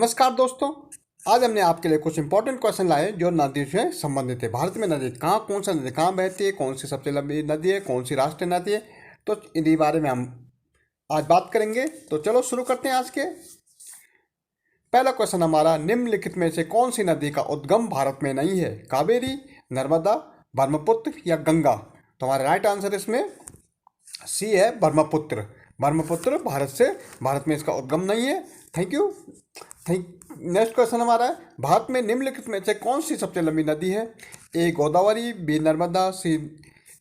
नमस्कार दोस्तों। आज हमने आपके लिए कुछ इंपॉर्टेंट क्वेश्चन लाए जो नदी से संबंधित है। भारत में नदी कहाँ, कौन सा नदी कहाँ बहती है, कौन सी सबसे लंबी नदी है, कौन सी राष्ट्रीय नदी है, तो इन्हीं बारे में हम आज बात करेंगे। तो चलो शुरू करते हैं आज के। पहला क्वेश्चन हमारा, निम्नलिखित में से कौन सी नदी का उद्गम भारत में नहीं है? कावेरी, नर्मदा, ब्रह्मपुत्र या गंगा? तो हमारा राइट आंसर इसमें सी है, ब्रह्मपुत्र। ब्रह्मपुत्र भारत में इसका उद्गम नहीं है। Thank you. नेक्स्ट क्वेश्चन हमारा है, भारत में निम्नलिखित में से कौन सी सबसे लंबी नदी है? ए गोदावरी, बी नर्मदा, सी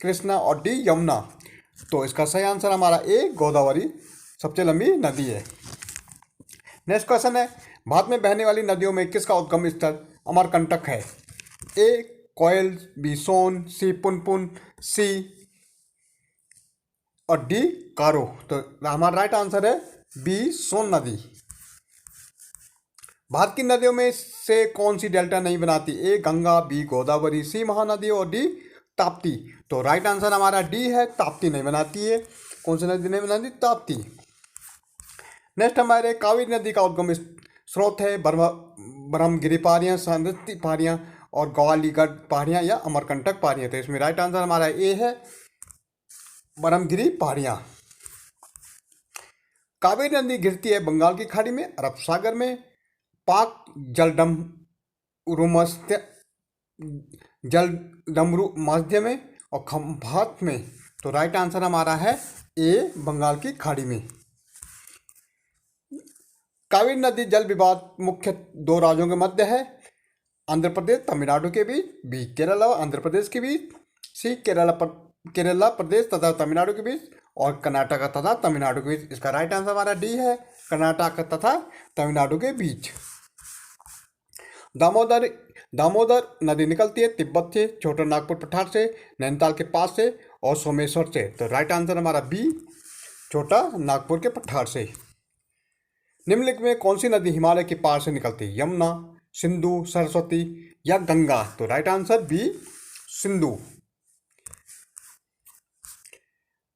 कृष्णा और डी यमुना? तो इसका सही आंसर हमारा ए गोदावरी सबसे लंबी नदी है। नेक्स्ट क्वेश्चन है, भारत में बहने वाली नदियों में किसका उद्गम स्थल अमरकंटक है? ए कोयल, बी सोन, सी पुनपुन, सी और डी कारो? तो हमारा राइट आंसर है बी सोन नदी। भारत की नदियों में से कौन सी डेल्टा नहीं बनाती? ए गंगा, बी गोदावरी, सी महानदी और डी ताप्ती? तो राइट आंसर हमारा डी है, ताप्ती नहीं बनाती है। कौन सी नदी नहीं बनाती? ताप्ती। नेक्स्ट हमारे, कावेरी नदी का उद्गम स्रोत है ब्रह्मगिरी पहाड़ियाँ, सांद्रती पहाड़ियाँ और ग्वालियगढ़ पहाड़ियाँ या अमरकंटक पहाड़ियाँ? तो इसमें राइट आंसर हमारा ए है, ब्रह्मगिरी पहाड़ियाँ। कावेरी नदी गिरती है बंगाल की खाड़ी में, अरब सागर में, पाक जलडमरू मध्य में और खंभात में? तो राइट आंसर हमारा है ए, बंगाल की खाड़ी में। कावेरी नदी जल विवाद मुख्य दो राज्यों के मध्य है, आंध्र प्रदेश तमिलनाडु के बीच, बी केरल और आंध्र प्रदेश के बीच, सी केरला प्रदेश तथा तमिलनाडु के बीच और कर्नाटक तथा तमिलनाडु के बीच? इसका राइट आंसर हमारा डी है, कर्नाटक तथा तमिलनाडु के बीच। दामोदर नदी निकलती है तिब्बत से, छोटा नागपुर पठार से, नैनीताल के पास से और सोमेश्वर से? तो राइट आंसर हमारा बी, छोटा नागपुर के पठार से। निम्नलिखित में कौन सी नदी हिमालय के पार से निकलती है? यमुना, सिंधु, सरस्वती या गंगा? तो right answer B, Sindhu.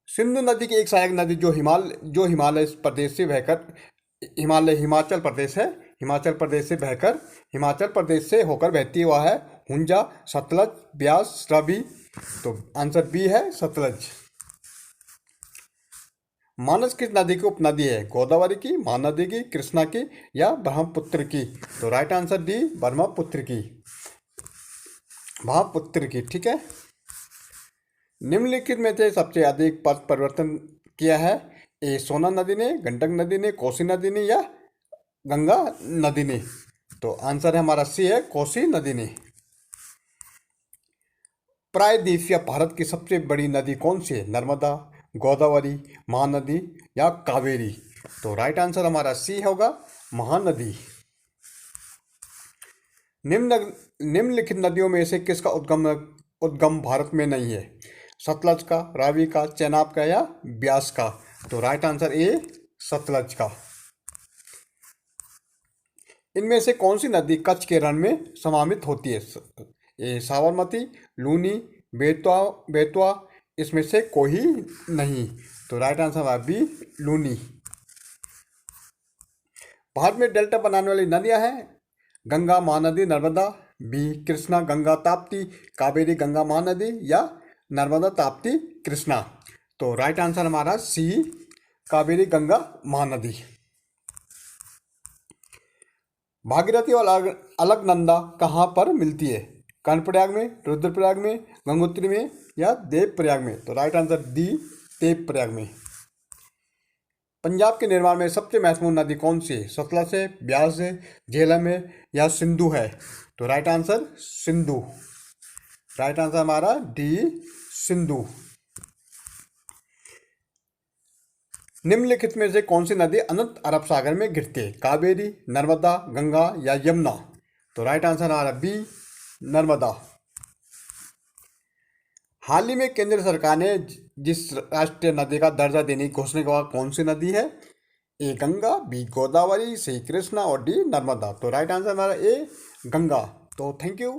Sindhu नदी की एक सहायक नदी जो हिमाचल प्रदेश से होकर बहती है वह है हुंजा, सतलज, ब्यास, रावी? तो आंसर बी है, सतलज। मानस किस नदी की उपनदी है? गोदावरी की, महानदी की, कृष्णा की या ब्रह्मपुत्र की? तो राइट आंसर डी, ब्रह्मपुत्र की। ठीक है। निम्नलिखित में से सबसे अधिक पथ परिवर्तन किया है? ए सोना नदी ने, गंडक नदी ने, कोसी नदी ने या गंगा नदी ने? तो आंसर है हमारा सी है, कोसी नदी ने। प्रायद्वीपीय भारत की सबसे बड़ी नदी कौन सी है? नर्मदा, गोदावरी, महानदी या कावेरी? तो राइट आंसर हमारा सी होगा, महानदी। निम्नलिखित नदियों में से किसका उद्गम भारत में नहीं है? सतलज का, रावी का, चेनाब का या ब्यास का? तो राइट आंसर ए, सतलज का। इनमें से कौन सी नदी कच्छ के रण में समाहित होती है? ए साबरमती, लूनी, बेतवा? इसमें से कोई नहीं। तो राइट आंसर है बी, लूनी। भारत में डेल्टा बनाने वाली नदियां हैं गंगा, महानदी, नर्मदा, बी कृष्णा, गंगा, ताप्ती, कावेरी, गंगा, महानदी या नर्मदा, ताप्ती, कृष्णा? तो राइट आंसर हमारा सी, कावेरी, गंगा, महानदी। भागीरथी और अलकनंदा कहाँ पर मिलती है? कर्णप्रयाग में, रुद्रप्रयाग में, गंगोत्री में या देवप्रयाग में? तो राइट आंसर डी, देवप्रयाग में। पंजाब के निर्माण में सबसे महत्वपूर्ण नदी कौन सी है? सतलज है, ब्यास है, झेलम है या सिंधु है? तो right answer Sindhu. Right answer हमारा डी, सिंधु। निम्नलिखित में से कौन सी नदी अनंत अरब सागर में गिरती है? कावेरी, नर्मदा, गंगा या यमुना? तो राइट आंसर हमारा बी, नर्मदा। हाल ही में केंद्र सरकार ने जिस राष्ट्रीय नदी का दर्जा देने की घोषणा की कौन सी नदी है? ए गंगा, बी गोदावरी, सी कृष्णा और डी नर्मदा? तो राइट आंसर हमारा ए, गंगा। तो थैंक यू।